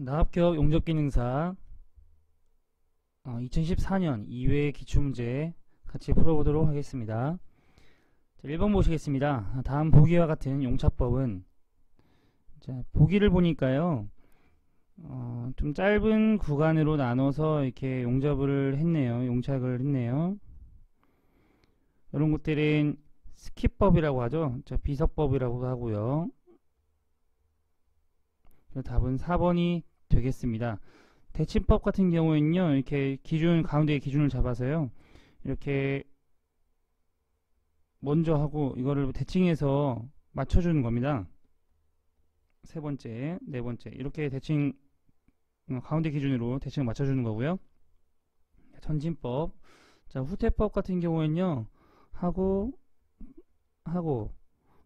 나합격 용접기능사 2014년 2회 기출문제 같이 풀어보도록 하겠습니다. 자, 1번 보시겠습니다. 다음 보기와 같은 용차법은, 자, 보기를 보니까요, 좀 짧은 구간으로 나눠서 이렇게 용접을 했네요. 용착을 했네요. 이런 것들은 스킵법이라고 하죠. 자, 비석법이라고 하고요. 답은 4번이 되겠습니다. 대칭법 같은 경우에는요, 이렇게 가운데 기준을 잡아서요, 이렇게 먼저 하고 이거를 대칭해서 맞춰주는 겁니다. 세 번째, 네 번째, 이렇게 대칭, 가운데 기준으로 대칭을 맞춰주는 거고요. 전진법, 자, 후퇴법 같은 경우에는요, 하고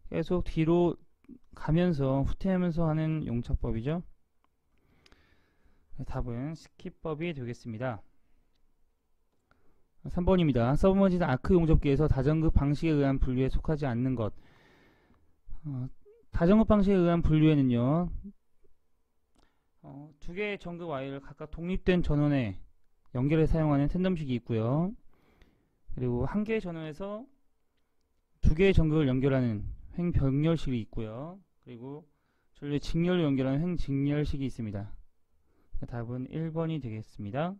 계속 뒤로 가면서 후퇴하면서 하는 용차법이죠. 답은 스킵법이 되겠습니다. 3번입니다. 서브머지드 아크 용접기에서 다전급 방식에 의한 분류에 속하지 않는 것. 다전급 방식에 의한 분류에는요, 두 개의 전급 와이어를 각각 독립된 전원에 연결해 사용하는 텐덤식이 있고요. 그리고 한 개의 전원에서 두 개의 전극을 연결하는 횡병렬식이 있고요. 그리고 전류의 직렬로 연결하는 횡직렬식이 있습니다. 답은 1번이 되겠습니다.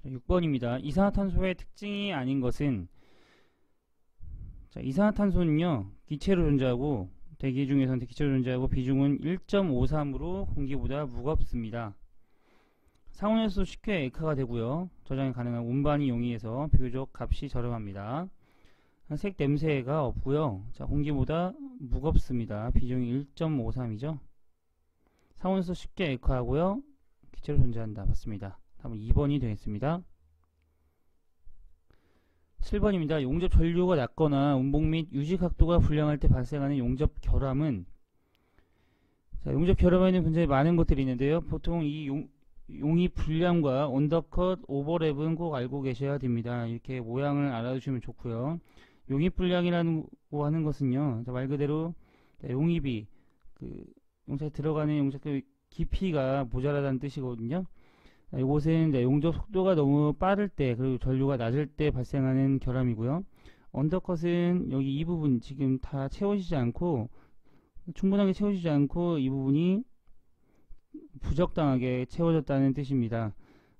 6번입니다. 이산화탄소의 특징이 아닌 것은, 자, 이산화탄소는요, 기체로 존재하고, 대기 중에서는 기체로 존재하고 비중은 1.53으로 공기보다 무겁습니다. 상온에서도 쉽게 액화가 되고요. 저장이 가능한 운반이 용이해서 비교적 값이 저렴합니다. 색 냄새가 없고요. 자, 공기보다 무겁습니다. 비중이 1.53이죠. 상온에서 쉽게 액화하고요. 기체로 존재한다. 맞습니다. 답은 2번이 되겠습니다. 7번입니다. 용접 전류가 낮거나 운봉 및 유지 각도가 불량할 때 발생하는 용접 결함은, 자, 용접 결함에는 굉장히 많은 것들이 있는데요. 보통 이 용입 불량과 언더컷, 오버랩은 꼭 알고 계셔야 됩니다. 이렇게 모양을 알아두시면 좋고요. 용입 불량이라고 하는 것은요, 말 그대로 용입이 용접에 들어가는 용접의 깊이가 모자라다는 뜻이거든요. 이곳은 용접 속도가 너무 빠를 때, 그리고 전류가 낮을 때 발생하는 결함이고요. 언더컷은 여기 이 부분 지금 다 채워지지 않고, 충분하게 채워지지 않고 이 부분이 부적당하게 채워졌다는 뜻입니다.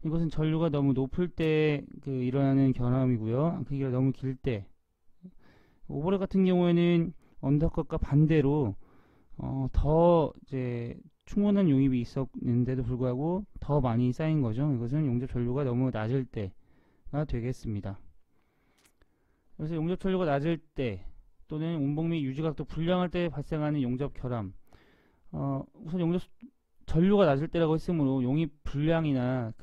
이것은 전류가 너무 높을 때 일어나는 결함이고요. 그 길이가 너무 길 때. 오버랩 같은 경우에는 언더컷과 반대로 더 이제 충분한 용입이 있었는데도 불구하고 더 많이 쌓인 거죠. 이것은 용접 전류가 너무 낮을 때가 되겠습니다. 그래서 용접 전류가 낮을 때 또는 운봉 및 유지각도 불량할 때 발생하는 용접 결함. 우선 용접 전류가 낮을 때라고 했으므로 용입 불량이나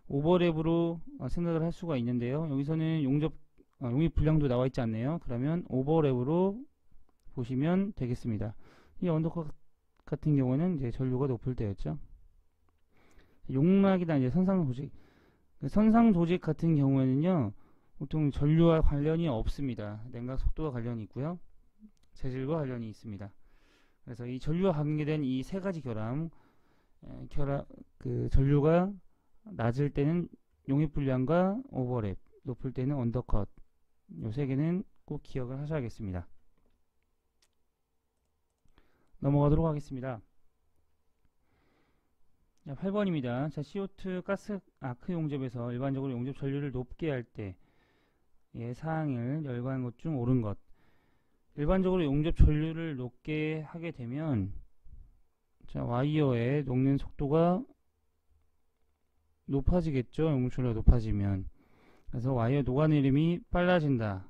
오버랩으로 생각을 할 수가 있는데요. 여기서는 용입 불량도 나와 있지 않네요. 그러면 오버랩으로 보시면 되겠습니다. 이 언더컷 같은 경우는 이제 전류가 높을 때였죠. 용락이나 이제 선상 조직. 선상 조직 같은 경우에는요, 보통 전류와 관련이 없습니다. 냉각 속도와 관련이 있고요. 재질과 관련이 있습니다. 그래서 이 전류와 관계된 이 세 가지 결함, 전류가 낮을 때는 용입 불량과 오버랩, 높을 때는 언더컷, 요 세 개는 꼭 기억을 하셔야겠습니다. 넘어가도록 하겠습니다. 8번입니다. 자, CO2 가스 아크 용접에서 일반적으로 용접 전류를 높게 할 때 사항을 열거한 것 중 옳은 것. 일반적으로 용접 전류를 높게 하게 되면, 자, 와이어의 녹는 속도가 높아지겠죠. 용접 전류가 높아지면. 그래서 와이어 녹아내림이 빨라진다.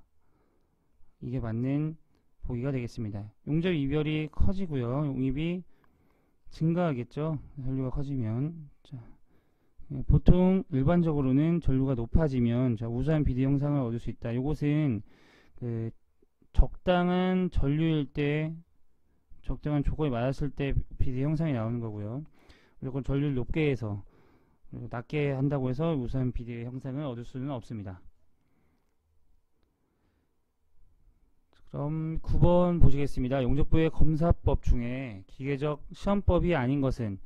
이게 맞는 보기가 되겠습니다. 용접 이별이 커지고요. 용입이 증가하겠죠. 전류가 커지면. 자, 보통 일반적으로는 전류가 높아지면, 자, 우수한 비대 형상을 얻을 수 있다. 이것은 적당한 전류일 때, 적당한 조건이 맞았을 때 비대 형상이 나오는 거고요. 무조건 전류를 높게 해서 그리고 낮게 한다고 해서 우수한 비대 형상을 얻을 수는 없습니다. 그럼 9번 보시겠습니다. 용접부의 검사법 중에 기계적 시험법이 아닌 것은,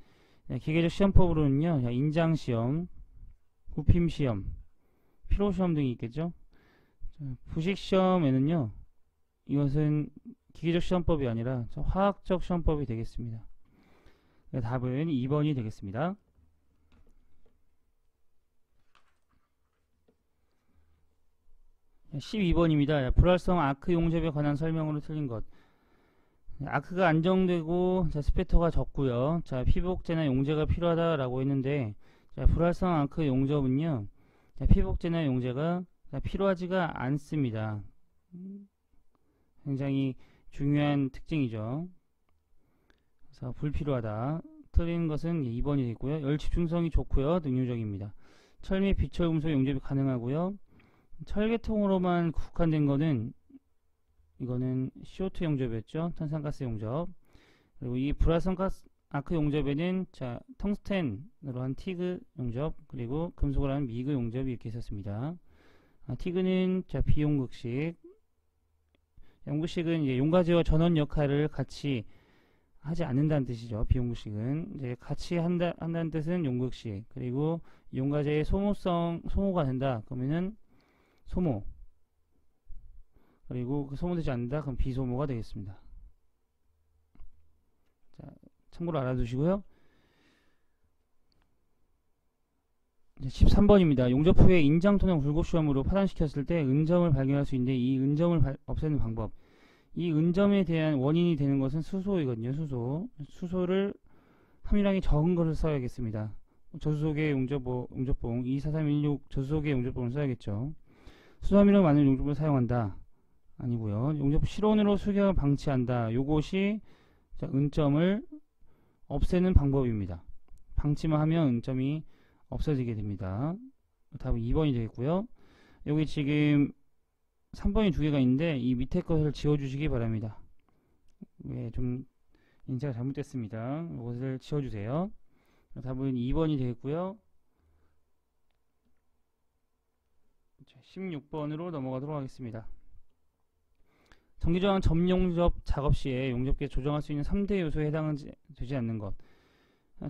기계적 시험법으로는요, 인장시험, 구핌시험, 피로시험 등이 있겠죠. 부식시험에는요, 이것은 기계적 시험법이 아니라 화학적 시험법이 되겠습니다. 답은 2번이 되겠습니다. 12번입니다. 불활성 아크 용접에 관한 설명으로 틀린 것. 아크가 안정되고 스페터가 적고요. 자, 피복제나 용제가 필요하다라고 했는데, 자, 불활성 아크 용접은요, 자, 피복제나 용제가 필요하지가 않습니다. 굉장히 중요한 특징이죠. 그래서 불필요하다. 틀린 것은 2번이 되고요. 열 집중성이 좋고요. 능률적입니다. 철 및 비철금속 용접이 가능하고요. 철계통으로만 국한된 거는 이거는 CO2 용접이었죠. 탄산가스 용접. 그리고 이 불활성 가스 아크 용접에는 자, 텅스텐으로 한 티그 용접, 그리고 금속으로 한 미그 용접이 이렇게 있었습니다. 티그는 자, 비용극식, 용극식은 이제 용가제와 전원 역할을 같이 하지 않는다는 뜻이죠. 비용극식은 이제 같이 한다는 뜻은 용극식. 그리고 용가제의 소모가 된다. 그러면은 소모. 그리고 그 소모되지 않는다. 그럼 비소모가 되겠습니다. 자, 참고로 알아두시고요. 13번입니다. 용접 후에 인장토너 굴곡 시험으로 파단시켰을 때 은점을 발견할 수 있는데 이 은점을 없애는 방법. 이 은점에 대한 원인이 되는 것은 수소이거든요. 수소를 함유량이 적은 것을 써야겠습니다. 저수소계 용접봉 24316 저수소계 용접봉을 써야겠죠. 수소 함유量많은 용접을 사용한다. 아니고요. 용접 실온으로 수경을 방치한다. 요것이 자, 은점을 없애는 방법입니다. 방치만 하면 은점이 없어지게 됩니다. 답은 2번이 되겠고요. 여기 지금 3번이 두 개가 있는데 이 밑에 것을 지워주시기 바랍니다. 네, 좀 인쇄가 잘못됐습니다. 이것을 지워주세요. 답은 2번이 되겠고요. 16번으로 넘어가도록 하겠습니다. 전기저항 점용접 작업 시에 용접기에 조정할 수 있는 3대 요소에 해당되지 않는 것.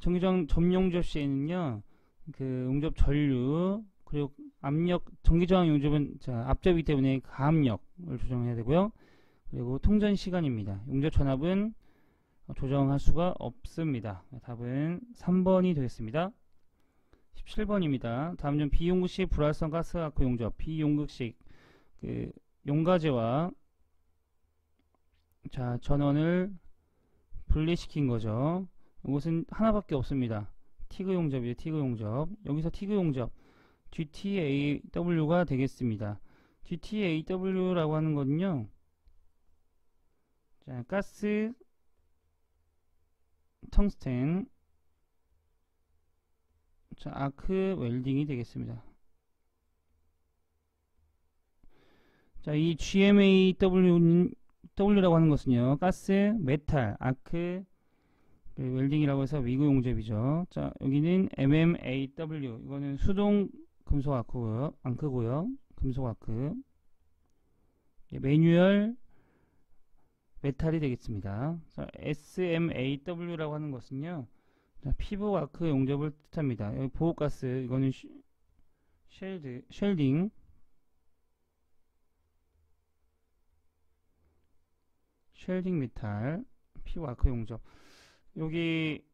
전기저항 점용접 시에는요, 그 용접 전류, 그리고 압력, 전기저항 용접은 자, 앞접이기 때문에 가압력을 조정해야 되고요. 그리고 통전 시간입니다. 용접 전압은 조정할 수가 없습니다. 답은 3번이 되겠습니다. 17번입니다. 다음 중 비용극식 불활성 가스 아크 용접, 비용극식 그 용가제와 자, 전원을 분리시킨 거죠. 이것은 하나밖에 없습니다. 티그 용접이에요. 티그 용접. 여기서 티그 용접 GTAW가 되겠습니다. GTAW라고 하는 거는요, 자, 가스 텅스텐 자, 아크 웰딩이 되겠습니다. 자, 이 GMAW라고 하는 것은요, 가스 메탈 아크 웰딩이라고 해서 미구 용접이죠. 자, 여기는 MMAW, 이거는 수동 금속 아크고요. 금속 아크. 매뉴얼 메탈이 되겠습니다. 자, SMAW라고 하는 것은요, 자, 피복 아크 용접을 뜻합니다. 여기 보호가스, 이거는 쉘딩 메탈, 피복 아크 용접. 여기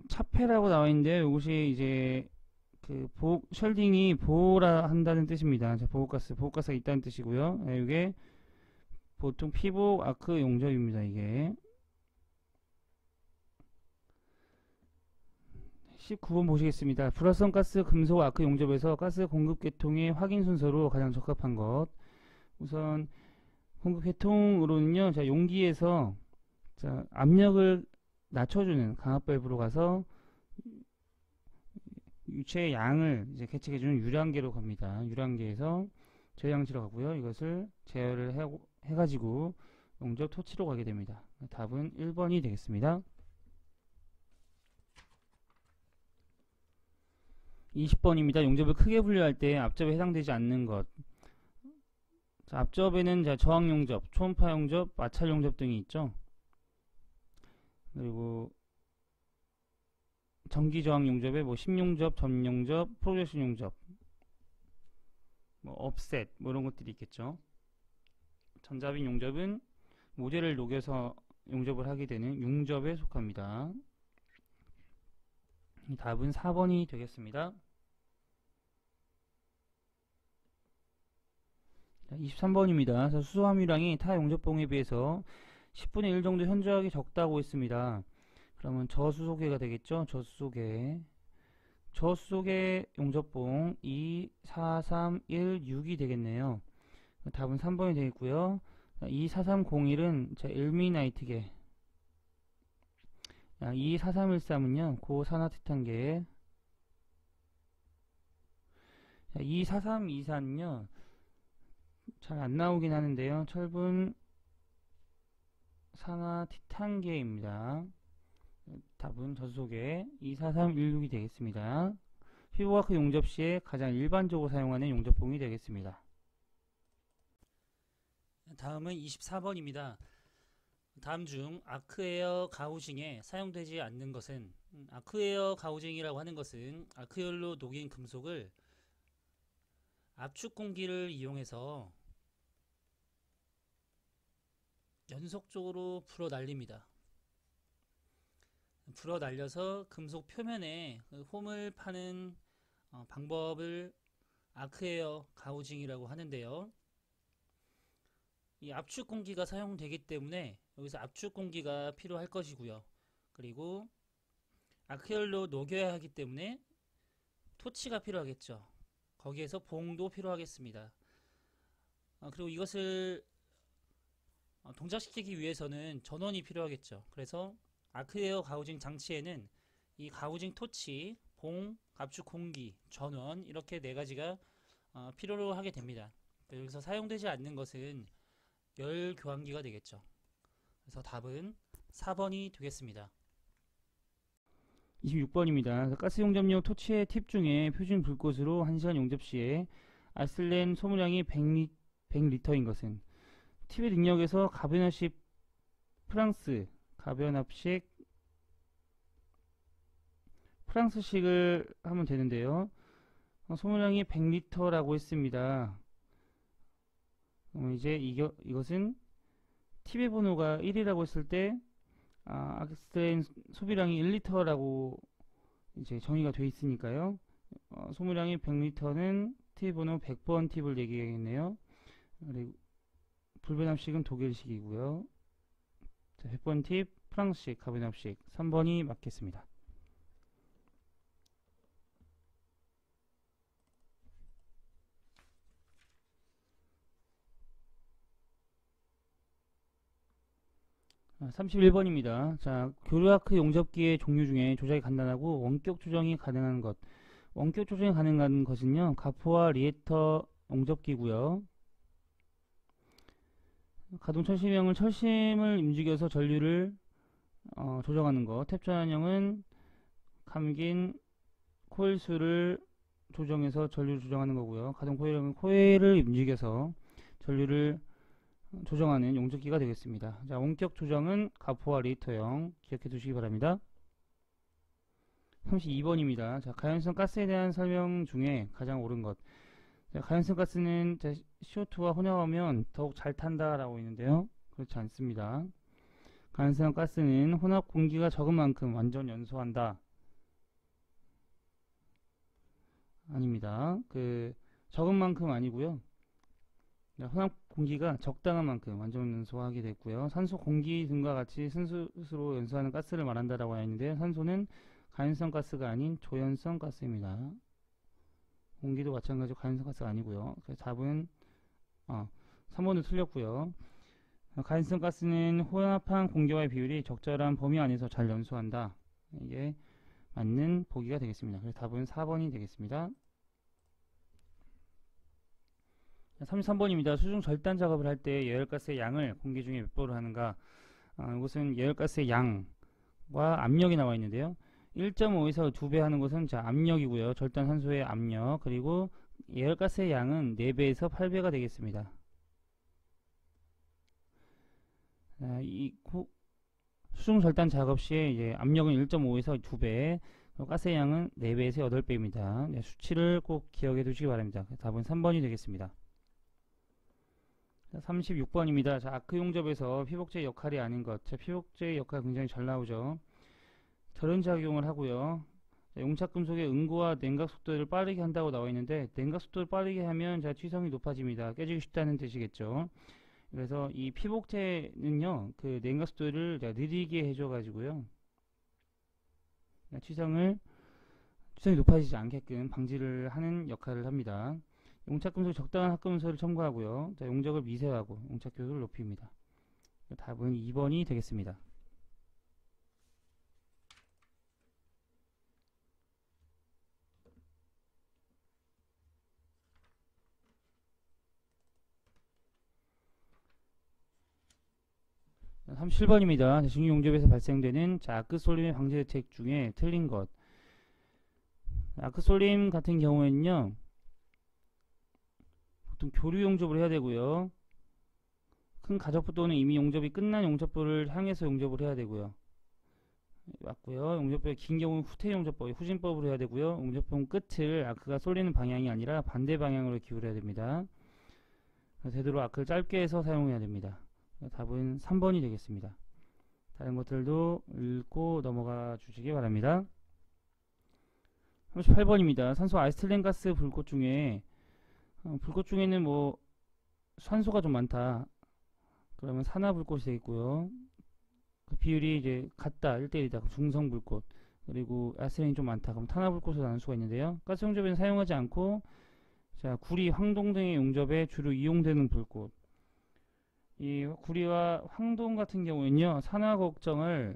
차폐라고 나와 있는데 이것이 이제 그 쉘딩이 보호라 한다는 뜻입니다. 자, 보호가스가 있다는 뜻이고요. 네, 이게 보통 피복 아크 용접입니다. 이게 19번 보시겠습니다. 불활성 가스 금속 아크 용접에서 가스 공급 계통의 확인 순서로 가장 적합한 것. 우선 공급 계통으로는요, 자, 용기에서 자, 압력을 낮춰주는 강압 밸브로 가서 유체의 양을 이제 계측해주는 유량계로 갑니다. 유량계에서 제어장치로 가고요. 이것을 제어를 해가지고 용접 토치로 가게 됩니다. 답은 1번이 되겠습니다. 20번입니다. 용접을 크게 분류할 때 앞접에 해당되지 않는 것. 자, 앞접에는 저항 용접, 초음파 용접, 마찰 용접 등이 있죠. 그리고 전기 저항 용접에 뭐 심용접, 점용접, 프로젝션 용접, 뭐 업셋 뭐 이런 것들이 있겠죠. 전자빈 용접은 모델을 녹여서 용접을 하게 되는 융접에 속합니다. 답은 4번이 되겠습니다. 23번입니다. 수소 함유량이 타 용접봉에 비해서 10분의 1 정도 현저하게 적다고 했습니다. 그러면 저수소계가 되겠죠. 저수소계 용접봉 2, 4, 3, 1, 6이 되겠네요. 답은 3번이 되겠고요. 24301은 일미나이트계, 24313은요 고산화티탄계, 24324는요 잘 안 나오긴 하는데요, 철분 산화티탄계입니다. 답은 저수소계 24316이 되겠습니다. 피부과학 용접 시에 가장 일반적으로 사용하는 용접봉이 되겠습니다. 다음은 24번입니다. 다음 중 아크에어 가우징에 사용되지 않는 것은, 아크에어 가우징이라고 하는 것은 아크열로 녹인 금속을 압축 공기를 이용해서 연속적으로 불어 날립니다. 불어 날려서 금속 표면에 홈을 파는 방법을 아크에어 가우징이라고 하는데요. 이 압축 공기가 사용되기 때문에 여기서 압축 공기가 필요할 것이고요. 그리고 아크열로 녹여야 하기 때문에 토치가 필요하겠죠. 거기에서 봉도 필요하겠습니다. 그리고 이것을 동작시키기 위해서는 전원이 필요하겠죠. 그래서 아크에어 가우징 장치에는 이 가우징 토치, 봉, 압축 공기, 전원 이렇게 네 가지가 필요로 하게 됩니다. 여기서 사용되지 않는 것은 열 교환기가 되겠죠. 그래서 답은 4번이 되겠습니다. 26번입니다. 가스 용접용 토치의 팁 중에 표준 불꽃으로 1시간 용접 시에 아슬렌 소모량이 100리터인 것은, 팁의 능력에서 가변압식 프랑스식을 하면 되는데요. 소모량이 100리터라고 했습니다. 이제 이것은 팁의 번호가 1이라고 했을 때 아슬렌 소비량이 1리터라고 이제 정의가 되어 있으니까요. 소모량이 100리터는 팁 번호 100번 팁을 얘기하겠네요. 그리고 불변압식은 독일식이고요. 100번 팁 프랑스식 가변압식 3번이 맞겠습니다. 31번입니다. 자, 교류아크 용접기의 종류 중에 조작이 간단하고 원격 조정이 가능한 것. 원격 조정이 가능한 것은요, 가포와 리액터 용접기고요. 가동 철심형은 철심을 움직여서 전류를 조정하는 것. 탭 전환형은 감긴 코일 수를 조정해서 전류를 조정하는 거고요. 가동 코일형은 코일을 움직여서 전류를 조정하는 용접기가 되겠습니다. 자, 원격 조정은 가포와 리액터형 기억해 두시기 바랍니다. 32번입니다. 자, 가연성 가스에 대한 설명 중에 가장 옳은 것. 자, 가연성 가스는 CO2와 혼합하면 더욱 잘 탄다 라고 있는데요, 그렇지 않습니다. 가연성 가스는 혼합 공기가 적은 만큼 완전 연소한다. 아닙니다. 적은 만큼 아니고요, 혼합 공기가 적당한 만큼 완전 연소하게 됐고요. 산소, 공기 등과 같이 순수로 연소하는 가스를 말한다라고 하어 있는데, 산소는 가연성 가스가 아닌 조연성 가스입니다. 공기도 마찬가지로 가연성 가스가 아니고요. 그래서 답은 3번도 틀렸고요. 가연성 가스는 혼합한 공기와의 비율이 적절한 범위 안에서 잘 연소한다. 이게 맞는 보기가 되겠습니다. 그래서 답은 4번이 되겠습니다. 33번입니다. 수중 절단 작업을 할 때 예열가스의 양을 공기 중에 몇 배로 하는가. 이것은 예열가스의 양과 압력이 나와 있는데요. 1.5에서 2배 하는 것은 자, 압력이고요. 절단 산소의 압력. 그리고 예열가스의 양은 4배에서 8배가 되겠습니다. 자, 수중 절단 작업 시에 이제 압력은 1.5에서 2배, 가스의 양은 4배에서 8배입니다. 네, 수치를 꼭 기억해 두시기 바랍니다. 답은 3번이 되겠습니다. 36번입니다. 자, 아크 용접에서 피복제의 역할이 아닌 것. 자, 피복제의 역할 굉장히 잘 나오죠. 저런 작용을 하고요. 자, 용착금속의 응고와 냉각 속도를 빠르게 한다고 나와 있는데, 냉각 속도를 빠르게 하면 자, 취성이 높아집니다. 깨지기 쉽다는 뜻이겠죠. 그래서 이 피복제는요, 그 냉각 속도를 느리게 해줘 가지고요, 취성이 높아지지 않게끔 방지를 하는 역할을 합니다. 용착금속이 적당한 합금소를 첨가하고요. 자, 용적을 미세화하고 용착효율을 높입니다. 답은 2번이 되겠습니다. 자, 37번입니다. 증유용접에서 발생되는 자, 아크솔림의 방제 대책 중에 틀린 것. 아크솔림 같은 경우에는요, 보통 교류 용접을 해야 되고요. 큰 가접부 또는 이미 용접이 끝난 용접부를 향해서 용접을 해야 되고요. 맞고요. 용접부의 긴 경우는 후퇴 용접법, 후진법으로 해야 되고요. 용접봉 끝을 아크가 쏠리는 방향이 아니라 반대 방향으로 기울여야 됩니다. 되도록 아크를 짧게 해서 사용해야 됩니다. 답은 3번이 되겠습니다. 다른 것들도 읽고 넘어가 주시기 바랍니다. 38번입니다. 산소 아이스틸렌가스 불꽃 중에는 뭐 산소가 좀 많다. 그러면 산화불꽃이 되겠고요. 그 비율이 이제 같다, 1대1이다. 중성불꽃. 그리고 아이스틸렌이 좀 많다. 그럼 탄화불꽃으로 나눌 수가 있는데요. 가스 용접에는 사용하지 않고, 자, 구리, 황동 등의 용접에 주로 이용되는 불꽃. 이 구리와 황동 같은 경우는요, 산화 걱정 안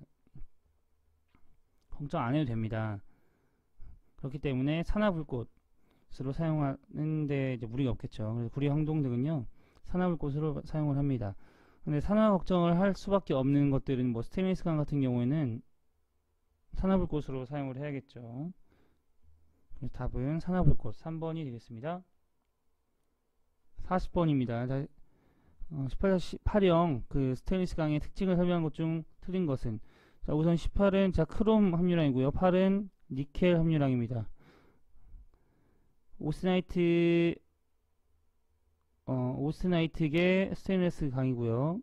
해도 됩니다. 그렇기 때문에 산화불꽃으로 사용하는데 이제 무리가 없겠죠. 그래서 구리, 황동 등은요, 산화불꽃으로 사용을 합니다. 근데 산화 걱정을 할 수밖에 없는 것들은 뭐 스테인리스관 같은 경우에는 산화불꽃으로 사용을 해야겠죠. 그래서 답은 산화불꽃 3번이 되겠습니다. 40번입니다. 18-8형 그 스테인리스 강의 특징을 설명한 것 중 틀린 것은, 자, 우선 18은 자, 크롬 함유량이고요. 8은 니켈 함유량입니다. 오스나이트계 스테인리스 강이고요.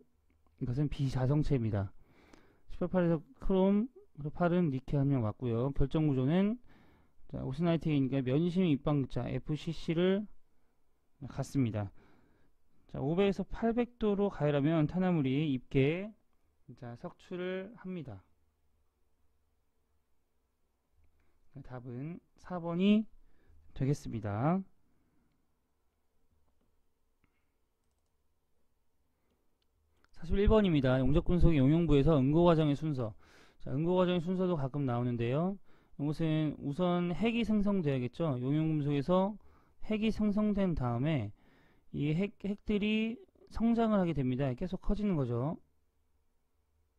이것은 비자성체입니다. 18, 8에서 크롬, 8은 니켈 함유량 맞고요. 결정 구조는 자, 오스나이트계니까 면심 입방극자 FCC를 갖습니다. 자, 500에서 800도로 가열하면 탄화물이 입게 자, 석출을 합니다. 답은 4번이 되겠습니다. 41번입니다. 용접금속의 용용부에서 응고과정의 순서. 자, 응고과정의 순서도 가끔 나오는데요. 이것은 우선 핵이 생성되어야겠죠. 용용금속에서 핵이 생성된 다음에 이 핵들이 성장을 하게 됩니다. 계속 커지는 거죠.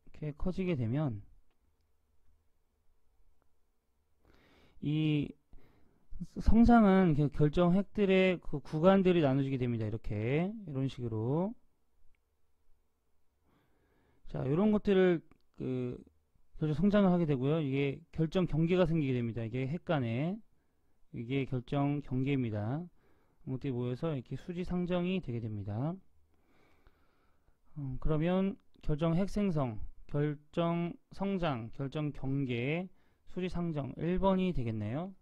이렇게 커지게 되면 이 성장한 그 결정 핵들의 그 구간들이 나눠지게 됩니다. 이런 식으로. 자, 이런 것들을 결정 성장을 하게 되고요. 이게 결정 경계가 생기게 됩니다. 이게 핵 간에 이게 결정 경계입니다. 이것들이 모여서 이렇게 수지 상정이 되게 됩니다. 그러면 결정 핵 생성, 결정 성장, 결정 경계, 수지 상정 1번이 되겠네요.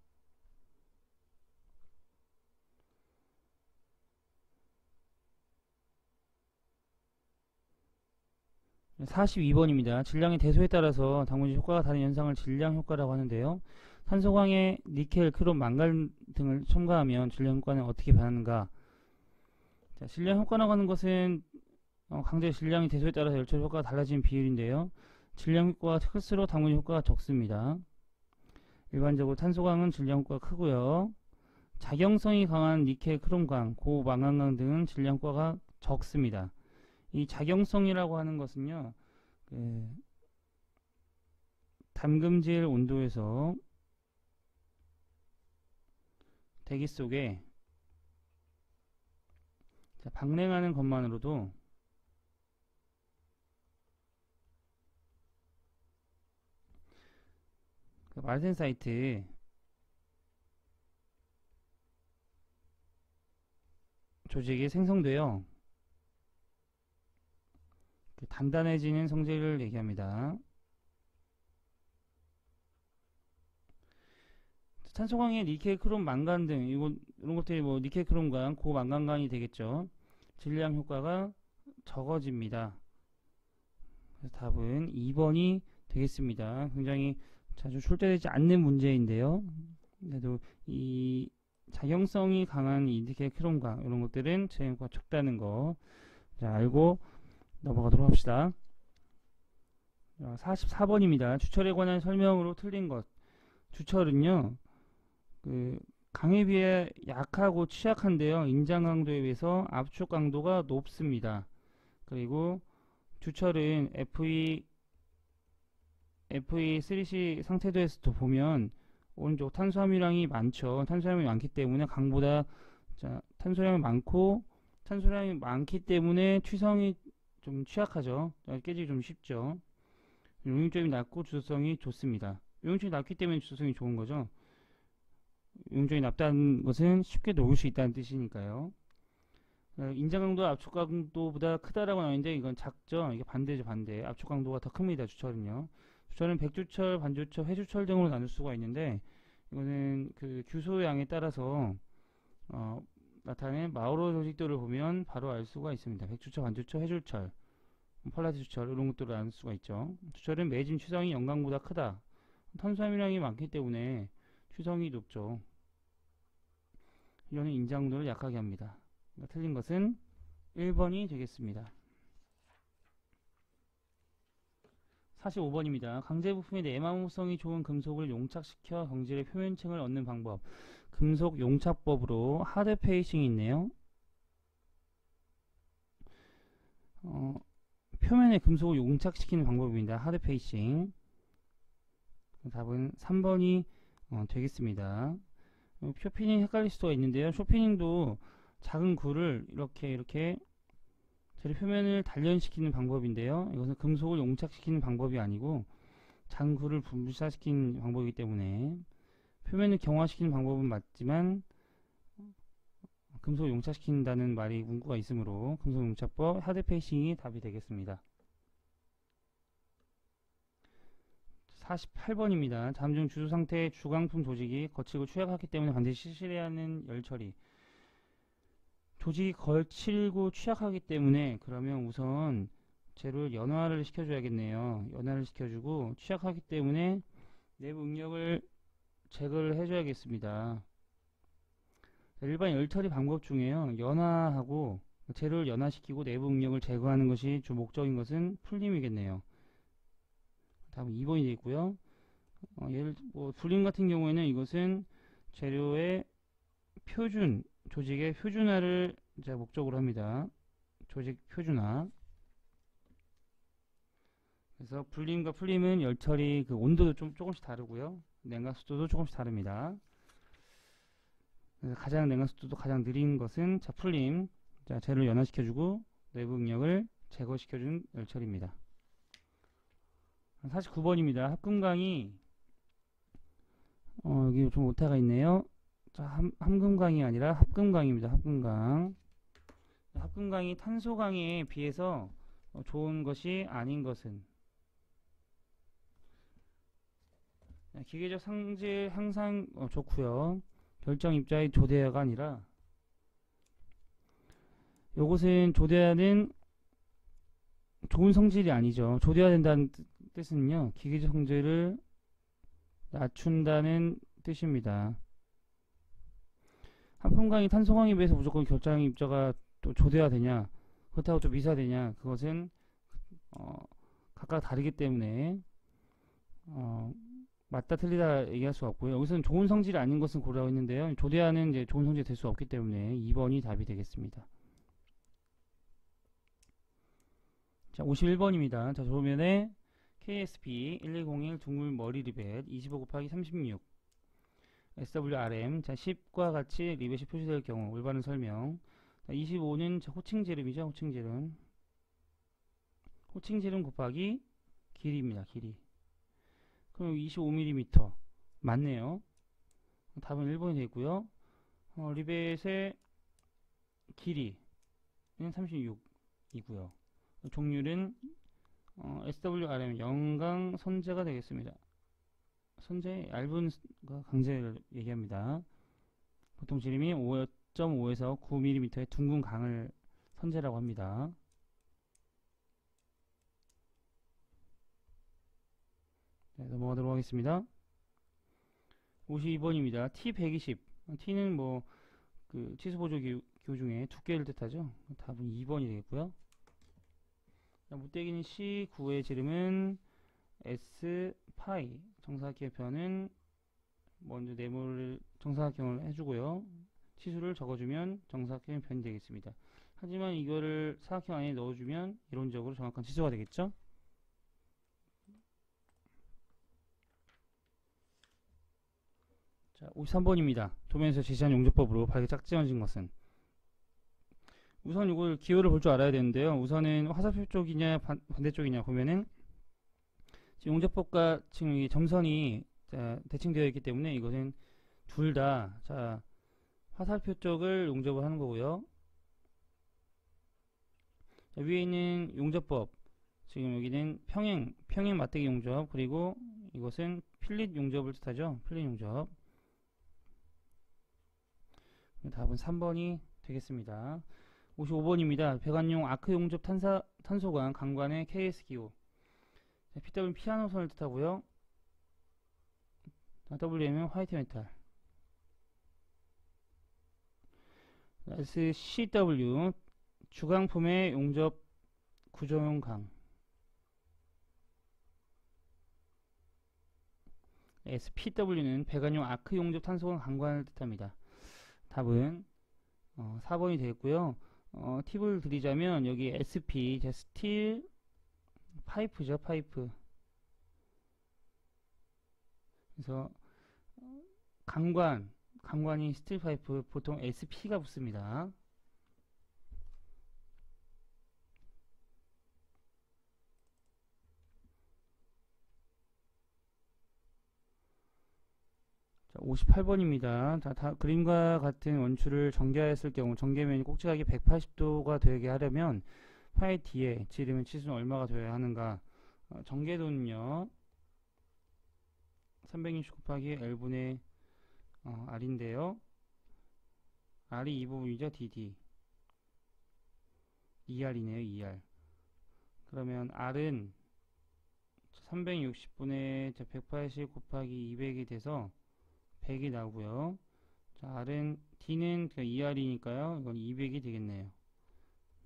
42번입니다. 질량의 대소에 따라서 당분지 효과가 다른 현상을 질량 효과라고 하는데요. 산소광에 니켈, 크롬, 망간 등을 첨가하면 질량 효과는 어떻게 변하는가? 자, 질량 효과라고 하는 것은 강제 질량의 대소에 따라서 열처리 효과가 달라지는 비율인데요. 질량 효과가 클수록 당분지 효과가 적습니다. 일반적으로 탄소광은 질량 효과가 크고요. 작용성이 강한 니켈, 크롬광, 고망간광 등은 질량 효과가 적습니다. 이 작용성이라고 하는 것은요, 담금질 온도에서 대기 속에 방랭하는 것만으로도 그 말센사이트 조직이 생성되어 그 단단해지는 성질을 얘기합니다. 탄소광의 니켈, 크롬, 망간 등 이런 것들이 뭐 니켈, 크롬광, 고망간광이 되겠죠. 질량 효과가 적어집니다. 그래서 답은 2번이 되겠습니다. 굉장히 자주 출제되지 않는 문제인데요. 그래도 이 작용성이 강한 이 니켈, 크롬광 이런 것들은 재료가 적다는 거 알고 넘어가도록 합시다. 44번입니다. 주철에 관한 설명으로 틀린 것. 주철은요, 그 강에 비해 약하고 취약한데요. 인장 강도에 비해서 압축 강도가 높습니다. 그리고 주철은 Fe3C 상태도에서도 보면 오른쪽 탄수화물량이 많죠. 탄수화물이 많기 때문에 강보다 탄소량이 많기 때문에 취성이 좀 취약하죠. 깨지기 좀 쉽죠. 용융점이 낮고 주소성이 좋습니다. 용융점이 낮기 때문에 주소성이 좋은 거죠. 용융점이 낮다는 것은 쉽게 녹일 수 있다는 뜻이니까요. 인장 강도가 압축 강도보다 크다라고 나오는데 이건 작죠. 이게 반대죠, 반대. 압축 강도가 더 큽니다. 주철은요. 주철은 백주철, 반주철, 회주철 등으로 나눌 수가 있는데 이거는 그 규소량에 따라서 나타낸 마우로 조직도를 보면 바로 알 수가 있습니다. 백주철, 반주철, 회주철, 팔라디 주철 이런 것들을 알 수가 있죠. 주철은 매진 취성이 영광보다 크다. 탄수화물량이 많기 때문에 취성이 높죠. 이거는 인장도를 약하게 합니다. 그러니까 틀린 것은 1번이 되겠습니다. 45번입니다. 강제 부품의 내마모성이 좋은 금속을 용착시켜 경질의 표면층을 얻는 방법. 금속 용착법으로 하드 페이싱이 있네요. 표면에 금속을 용착시키는 방법입니다. 하드 페이싱. 답은 3번이 되겠습니다. 쇼피닝 헷갈릴 수가 있는데요. 쇼피닝도 작은 굴을 이렇게 재료 표면을 단련시키는 방법인데요. 이것은 금속을 용착시키는 방법이 아니고 작은 굴을 분사시키는 방법이기 때문에 표면을 경화시키는 방법은 맞지만 금속을 용착시킨다는 말이 문구가 있으므로 금속 용착법 하드 페이싱이 답이 되겠습니다. 48번입니다. 다음 중 주소 상태의 주광품 조직이 거칠고 취약하기 때문에 반드시 실시해야 하는 열처리. 조직이 거칠고 취약하기 때문에 그러면 우선 재료를 연화를 시켜줘야겠네요. 연화를 시켜주고 취약하기 때문에 내부 응력을 제거를 해줘야겠습니다. 일반 열처리 방법 중에요. 연화하고 재료를 연화시키고 내부 응력을 제거하는 것이 주 목적인 것은 풀림이겠네요. 다음 2번이 되겠고요. 불림 같은 경우에는 이것은 재료의 조직의 표준화를 이제 목적으로 합니다. 조직 표준화. 그래서 불림과 풀림은 열처리 그 온도도 조금씩 다르고요. 냉각 속도도 조금씩 다릅니다. 그래서 가장 냉각 속도도 가장 느린 것은 풀림. 재료를 연화시켜주고 내부 응력을 제거시켜주는 열처리입니다. 49번입니다. 합금강이 여기 좀 오타가 있네요. 함금강이 아니라 합금강입니다. 합금강. 합금강이 탄소강에 비해서 좋은 것이 아닌 것은 기계적 상질 항상 좋고요. 결정 입자의 조대하가 아니라 요것은 조대하는 좋은 성질이 아니죠. 조대화된다는 뜻은요. 기계적 성질을 낮춘다는 뜻입니다. 합금강이 탄소강에 비해서 무조건 결정 입자가 또 조대화되냐 그렇다고 또 미사되냐 그것은 각각 다르기 때문에 맞다 틀리다 얘기할 수 없고요. 여기서는 좋은 성질이 아닌 것은 고려하고 있는데요. 조대화는 이제 좋은 성질이 될 수 없기 때문에 2번이 답이 되겠습니다. 자, 51번입니다. 자, 도면에 KSP 1101 둥글 머리 리벳 25 곱하기 36 SWRM. 자, 10과 같이 리벳이 표시될 경우 올바른 설명. 자, 25는 호칭지름이죠. 호칭지름 곱하기 길이입니다. 길이. 그럼 25mm 맞네요. 답은 1번이 되고요. 리벳의 길이는 36이고요. 종률은 SWRM 영강 선재가 되겠습니다. 선재 얇은 강재를 얘기합니다. 보통 지름이 5.5에서 9mm의 둥근 강을 선재라고 합니다. 네, 넘어가도록 하겠습니다. 52번입니다. T120. T는 그 치수보조 기호 중에 두께를 뜻하죠. 답은 2번이 되겠고요. 무대기는 C9의 지름은 S파이. 정사각형편은 먼저 네모를 정사각형을 해주고요. 치수를 적어주면 정사각형편이 되겠습니다. 하지만 이거를 사각형 안에 넣어주면 이론적으로 정확한 치수가 되겠죠. 자, 53번입니다. 도면에서 제시한 용접법으로 밝게 짝지어진 것은. 우선 이걸 기호를 볼 줄 알아야 되는데요. 우선은 화살표 쪽이냐 반대쪽이냐 보면은 지금 용접법과 지금 이 점선이 대칭되어 있기 때문에 이것은 둘 다 화살표 쪽을 용접을 하는 거고요. 자, 위에 있는 용접법, 지금 여기는 평행 맞대기 용접, 그리고 이것은 필릿 용접을 뜻하죠. 필릿 용접. 답은 3번이 되겠습니다. 55번입니다. 배관용 아크 용접 탄소관 강관의 KS 기호. PW는 피아노선을 뜻하고요. WM은 화이트 메탈. SCW 주강품의 용접 구조용 강. SPW는 배관용 아크 용접 탄소관 강관을 뜻합니다. 답은 4번이 되겠고요. 팁을 드리자면 여기 SP 스틸 파이프죠. 파이프. 그래서 강관이 스틸 파이프 보통 SP가 붙습니다. 자, 58번입니다. 그림과 같은 원추를 전개하였을 경우 전개면이 꼭지각이 180도가 되게 하려면 파이 D의 지름의 치수는 얼마가 되어야 하는가. 전개도는요 360 곱하기 L분의 R인데요. R이 이 부분이죠. DD 2R이네요. 2R. 그러면 R은 360분의 180 곱하기 200이 돼서 100이 나오고요. 자, R은 D는 2R이니까요. 이건 200이 되겠네요.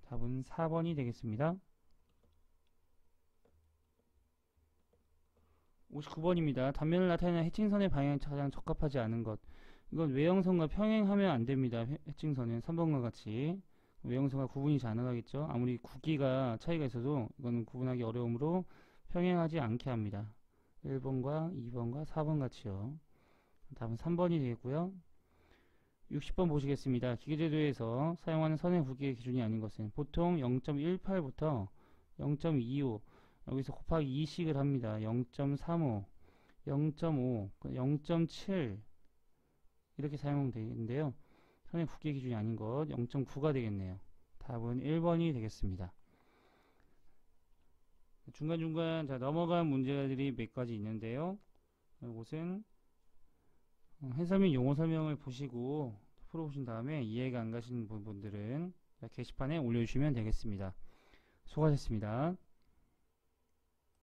답은 4번이 되겠습니다. 59번입니다. 단면을 나타내는 해칭선의 방향이 가장 적합하지 않은 것. 이건 외형선과 평행하면 안됩니다. 해칭선은 3번과 같이 외형선과 구분이 잘 안가겠죠. 아무리 굵기가 차이가 있어도 이거는 구분하기 어려우므로 평행하지 않게 합니다. 1번과 2번과 4번 같이요. 답은 3번이 되겠고요. 60번 보시겠습니다. 기계제도에서 사용하는 선의 굵기의 기준이 아닌 것은 보통 0.18부터 0.25 여기서 곱하기 2씩을 합니다. 0.35, 0.5, 0.7 이렇게 사용되는데요. 선의 굵기 기준이 아닌 것 0.9가 되겠네요. 답은 1번이 되겠습니다. 중간중간 넘어간 문제들이 몇 가지 있는데요. 이것은 해설 및 용어 설명을 보시고 풀어보신 다음에 이해가 안 가시는 부분들은 게시판에 올려주시면 되겠습니다. 수고하셨습니다.